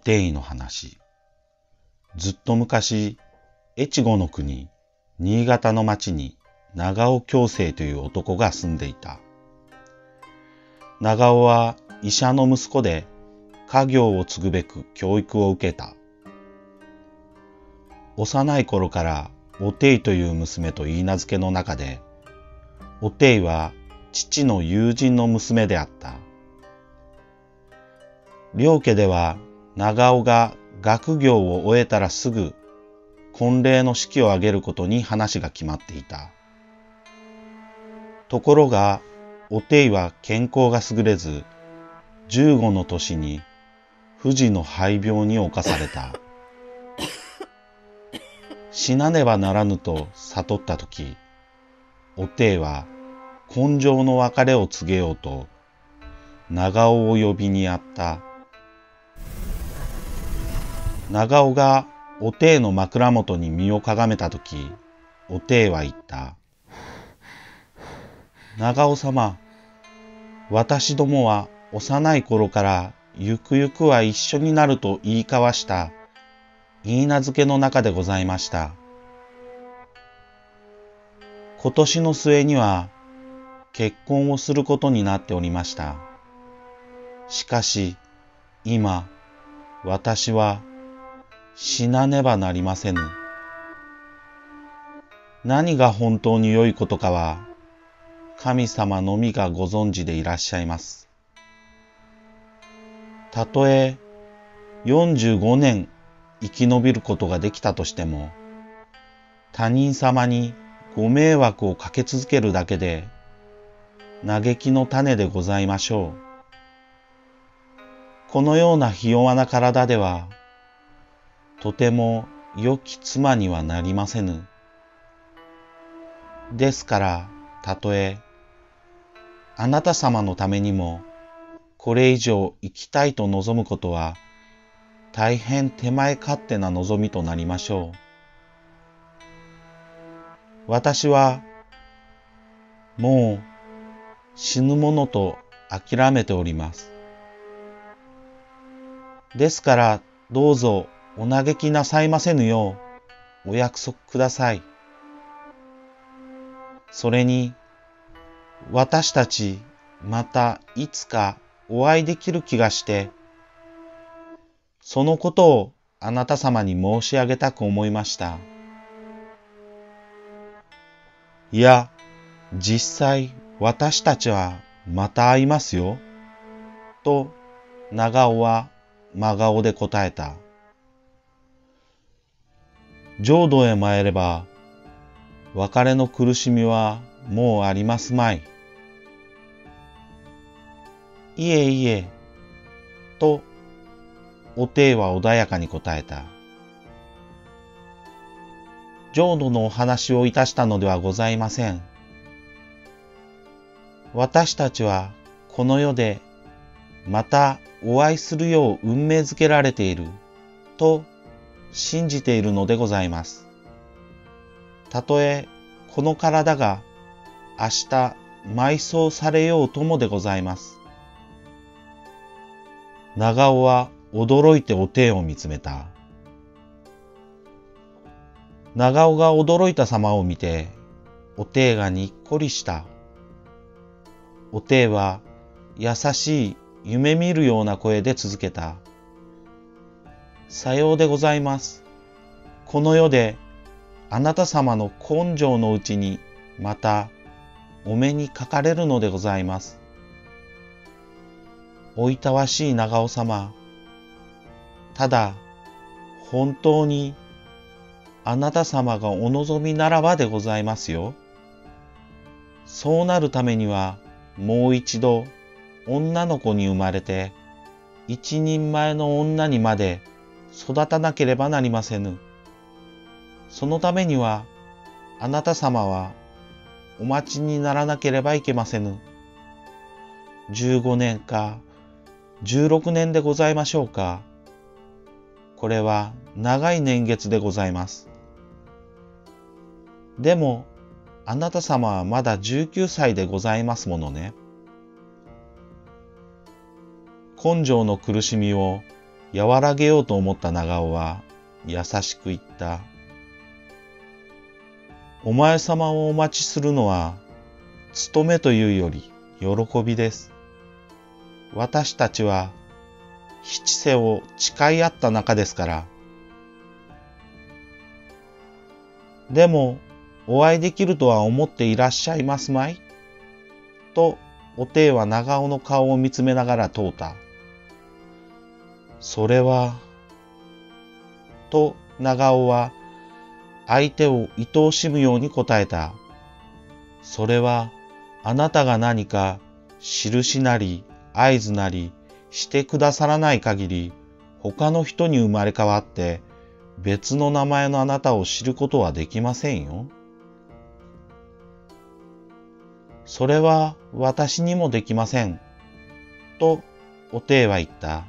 定医の話。ずっと昔、越後の国、新潟の町に長尾共生という男が住んでいた。長尾は医者の息子で家業を継ぐべく教育を受けた。幼い頃からお定医という娘と言い名付けの中で、お定医は父の友人の娘であった。両家では長尾が学業を終えたらすぐ婚礼の式を挙げることに話が決まっていた。ところがお定医は健康が優れず、15の年に不治の肺病に侵された。死なねばならぬと悟ったとき、お定医は今生の別れを告げようと長尾を呼びにやった。長尾がお定医の枕元に身をかがめたとき、お定医は言った。長尾様、私どもは幼い頃からゆくゆくは一緒になると言い交わした言い名付けの中でございました。今年の末には結婚をすることになっておりました。しかし今私は死なねばなりませぬ。何が本当に良いことかは神様のみがご存知でいらっしゃいます。たとえ45年生き延びることができたとしても、他人様にご迷惑をかけ続けるだけで嘆きの種でございましょう。このようなひ弱な体ではとても良き妻にはなりませぬ。ですからたとえあなた様のためにもこれ以上生きたいと望むことは大変手前勝手な望みとなりましょう。私はもう死ぬものと諦めております。ですからどうぞお嘆きなさいませぬようお約束ください。それに私たちまたいつかお会いできる気がして、そのことをあなた様に申し上げたく思いました。いや、実際私たちはまた会いますよ、と長尾は真顔で答えた。浄土へ参れば、別れの苦しみはもうありますまい。いえいえ、とお定医は穏やかに答えた。浄土のお話をいたしたのではございません。私たちはこの世でまたお会いするよう運命づけられていると信じているのでございます。たとえこの体が明日埋葬されようともでございます。長尾は驚いてお定医を見つめた。長尾が驚いた様を見て、お定医がにっこりした。お定医は優しい夢見るような声で続けた。さようでございます。この世であなた様の根性のうちにまたお目にかかれるのでございます。おいたわしい長尾様、ただ本当にあなた様がお望みならばでございますよ。そうなるためにはもう一度女の子に生まれて一人前の女にまで育たなければなりませぬ。そのためにはあなた様はお待ちにならなければいけませぬ。15年か16年でございましょうか。これは長い年月でございます。でもあなた様はまだ19歳でございますものね。根性の苦しみを和らげようと思った長尾は優しく言った。お前様をお待ちするのは、務めというより喜びです。私たちは七世を誓い合った仲ですから。でも、お会いできるとは思っていらっしゃいますまいと、おていは長尾の顔を見つめながら問うた。それは、と長尾は相手を愛おしむように答えた。それは、あなたが何か印なり合図なりしてくださらない限り、他の人に生まれ変わって別の名前のあなたを知ることはできませんよ。それは私にもできません。とおていは言った。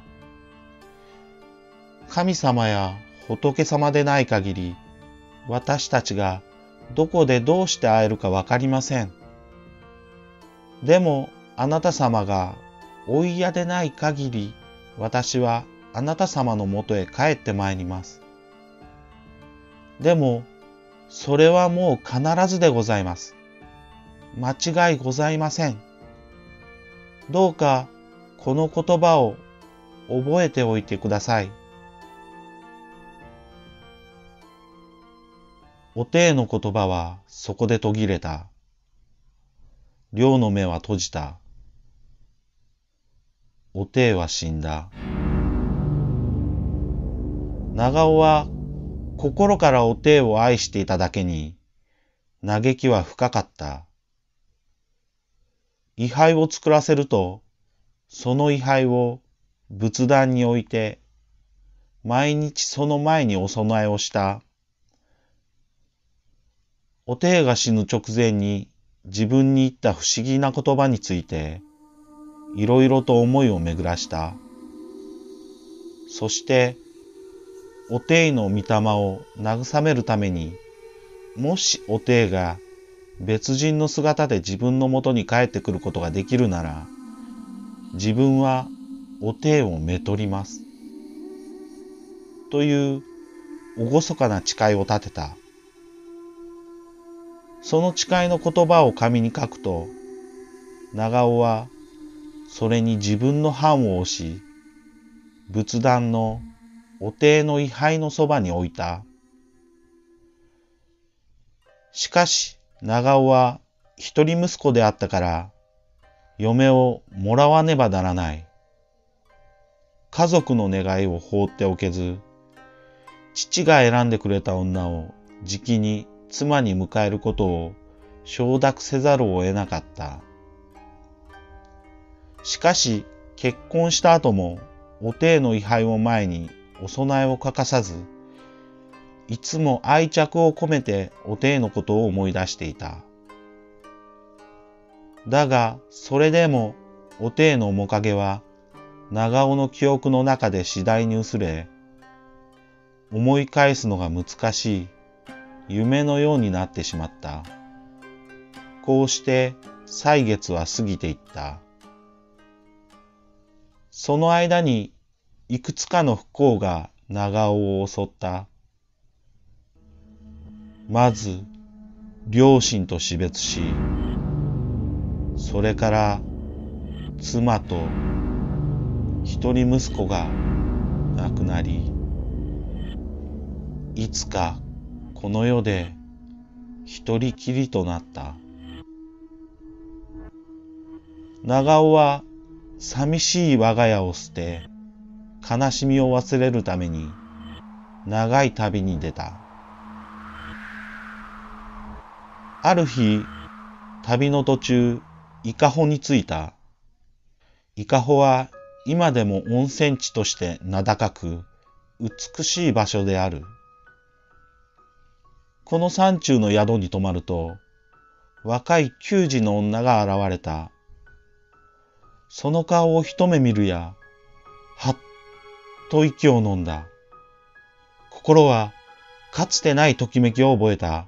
神様や仏様でない限り、私たちがどこでどうして会えるかわかりません。でもあなた様がお嫌でない限り、私はあなた様のもとへ帰ってまいります。でも、それはもう必ずでございます。間違いございません。どうかこの言葉を覚えておいてください。おていの言葉はそこで途切れた。両の目は閉じた。おていは死んだ。長尾は心からおていを愛していただけに、嘆きは深かった。位牌を作らせると、その位牌を仏壇に置いて、毎日その前にお供えをした。おていが死ぬ直前に自分に言った不思議な言葉について、いろいろと思いを巡らした。そして、おていの御霊を慰めるために、もしおていが別人の姿で自分のもとに帰ってくることができるなら、自分はおていをめとります。という厳かな誓いを立てた。その誓いの言葉を紙に書くと、長尾はそれに自分の判を押し、仏壇のおていの位牌のそばに置いた。しかし長尾は一人息子であったから、嫁をもらわねばならない。家族の願いを放っておけず、父が選んでくれた女をじきに妻に迎えることを承諾せざるを得なかった。しかし結婚した後もおていの位牌を前にお供えを欠かさず、いつも愛着を込めておていのことを思い出していた。だがそれでもおていの面影は長尾の記憶の中で次第に薄れ、思い返すのが難しい夢のようになってしまった。こうして歳月は過ぎていった。その間にいくつかの不幸が長尾を襲った。まず両親と死別し、それから妻と一人息子が亡くなり、いつかこの世で一人きりとなった。長尾は寂しい我が家を捨て、悲しみを忘れるために長い旅に出た。ある日、旅の途中、伊香保に着いた。伊香保は今でも温泉地として名高く、美しい場所である。この山中の宿に泊まると、若い給仕の女が現れた。その顔を一目見るや、はっと息を飲んだ。心はかつてないときめきを覚えた。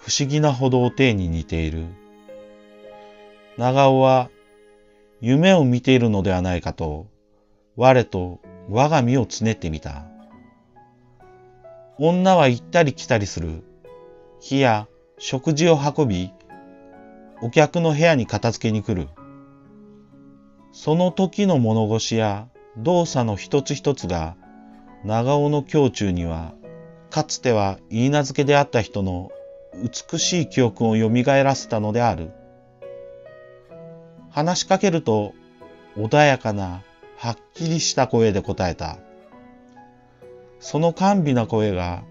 不思議なほどおていに似ている。長尾は夢を見ているのではないかと我と我が身をつねってみた。女は行ったり来たりする。火や食事を運び、お客の部屋に片付けに来る。その時の物腰や動作の一つ一つが長尾の胸中には、かつては許嫁であった人の美しい記憶をよみがえらせたのである。話しかけると穏やかなはっきりした声で答えた。その甘美な声が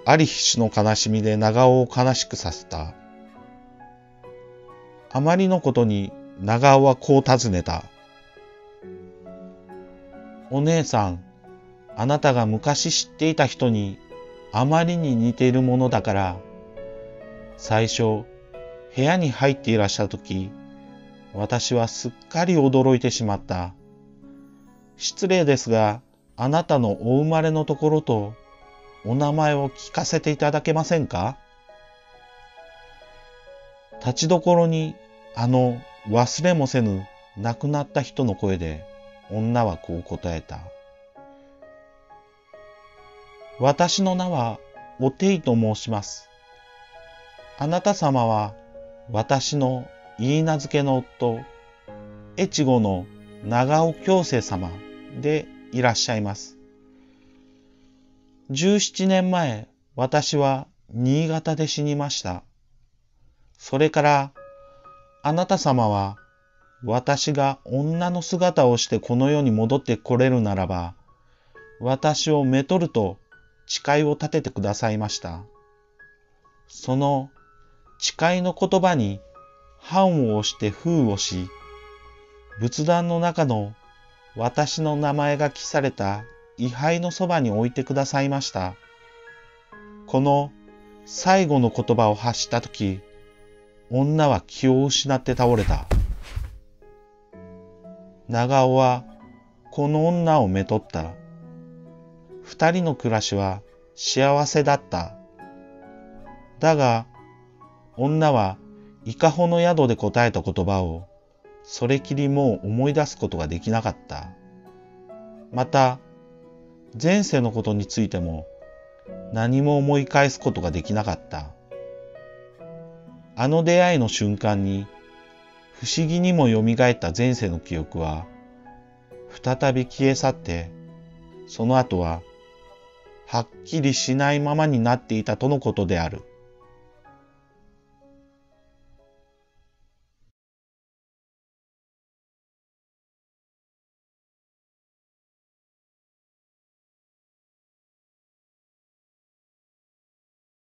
ありひしの悲しみで長尾を悲しくさせた。あまりのことに長尾はこう尋ねた。お姉さん、あなたが昔知っていた人にあまりに似ているものだから、最初部屋に入っていらしたとき、私はすっかり驚いてしまった。失礼ですが、あなたのお生まれのところとお名前を聞かせていただけませんか？立ちどころに忘れもせぬ亡くなった人の声で女はこう答えた。私の名はおていと申します。あなた様は私の許嫁の夫、越後の長尾京成様でいらっしゃいます。17年前、私は新潟で死にました。それからあなた様は私が女の姿をしてこの世に戻ってこれるならば、私をめとると誓いを立ててくださいました。その誓いの言葉に判を押して封をし、仏壇の中の私の名前が記された位牌のそばに置いてくださいました。この最後の言葉を発したとき、女は気を失って倒れた。長尾はこの女をめとった。二人の暮らしは幸せだった。だが、女は伊香保の宿で答えた言葉をそれきりもう思い出すことができなかった。また、前世のことについても何も思い返すことができなかった。あの出会いの瞬間に不思議にもよみがえった前世の記憶は再び消え去って、その後ははっきりしないままになっていたとのことである。